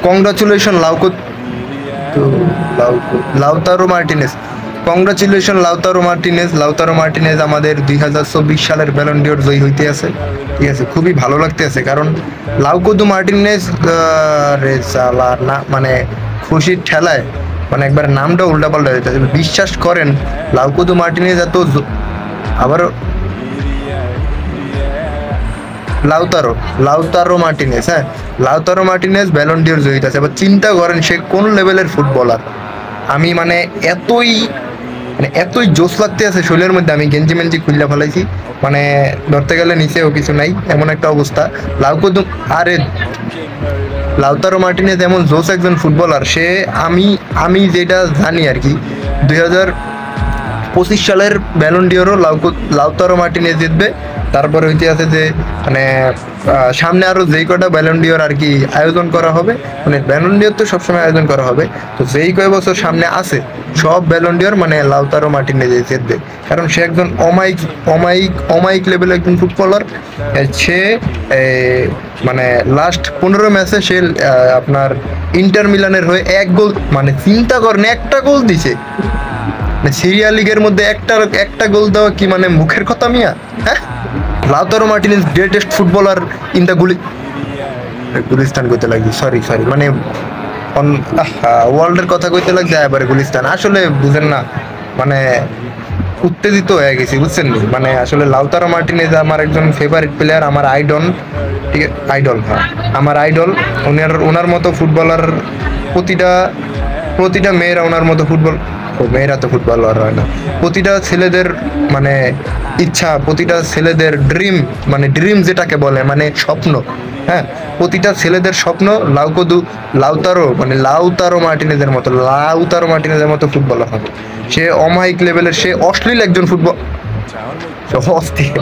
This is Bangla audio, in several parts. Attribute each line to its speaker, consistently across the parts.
Speaker 1: Congratulation Lautaro Martinez. Congratulation Lautaro Martinez আমাদের 2024 সালের ব্যালন ডিওর জয়ী হইতে আছে। ঠিক আছে, খুবই ভালো লাগতে আছে, কারণ লাউকোদু মার্টিনেজ রে সালা না, মানে খুশির ঠেলায় মানে একবার নামটা উল্টাপাল্টা হইতেছে। বিশ্বাস করেন লাউকোদু মার্টিনেজ এত আবার লাউতারো মার্টিনেজ, হ্যাঁ লাউতারো মার্টিনেজ ব্যালন ডিওর জয়ী আছে। এবার চিন্তা করেন সে কোন লেভেলের ফুটবলার। আমি মানে এতই জোশ লাগতে আছে শরীরের মধ্যে, আমি গেঞ্জি মেঞ্জি খুললা ফেলাইছি, মানে ধরতে গেলে নিচেও কিছু নাই, এমন একটা অবস্থা। আরে লাউতারো মার্টিনেজ এমন জোশ একজন ফুটবলার, সে আমি যেটা জানি আর কি 2025 সালের ব্যালন ডিওরও লাউতারো মার্টিনেজ জিতবে। তারপরে হইতে আছে যে মানে সামনে আরো যেই কটা ব্যালন ডিওর আর কি আয়োজন করা হবে, মানে ব্যালন ডিওর তো সবসময় আয়োজন করা হবে, তো যেই কয় বছর সামনে আছে সব ব্যালন ডিওর মানে লাউতারো মার্টিনেজ জিতবে, কারণ সে একজন অমায়িক লেভেলের একজন ফুটবলার। সে মানে লাস্ট 15 ম্যাচে সে আপনার ইন্টার মিলানের হয়ে 1 গোল, মানে চিন্তা করেন একটা গোল দিছে। সিরিয়া লিগের মধ্যে একটা গোল দেওয়া কি মানে মুখের কথা মিয়া? হ্যাঁ, Lautaro Martinez greatest footballer in the Gulistan কইতে লাগি, সরি মানে ওয়ার্ল্ডের কথা কইতে লাগছে এবারে গুলিস্তান। আসলে বুঝেন না, মানে উত্তেজিত হয়ে গেছি বুঝছেন নি। মানে আসলে লাউতারো মার্টিনেজ আমার একজন ফেভারিট প্লেয়ার, আমার আইডল। ঠিক আছে, আইডল, হ্যাঁ আমার আইডল। ওনার মতো ফুটবলার প্রতিটা মেয়েরা ওনার মতো মেয়েরা তো ফুটবলার হয় না, প্রতিটা ছেলেদের মানে ইচ্ছা, প্রতিটা ছেলেদের ড্রিম, মানে ড্রিম যেটাকে বলে মানে স্বপ্ন, হ্যাঁ প্রতিটা ছেলেদের স্বপ্ন লাউতারো মার্টিনেজের মতো ফুটবলার হবে। সে অমায়িক লেভেলের, সে অশ্লীল একজন অস্থির,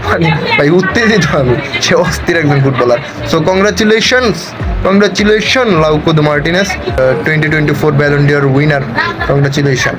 Speaker 1: মানে ভাই উত্তেজিত আমি, সে অস্থির একজন ফুটবলার। সো কংগ্রাচুলেশন লাউকোদু Martinez, 2024 Ballon d'Or winner, congratulation.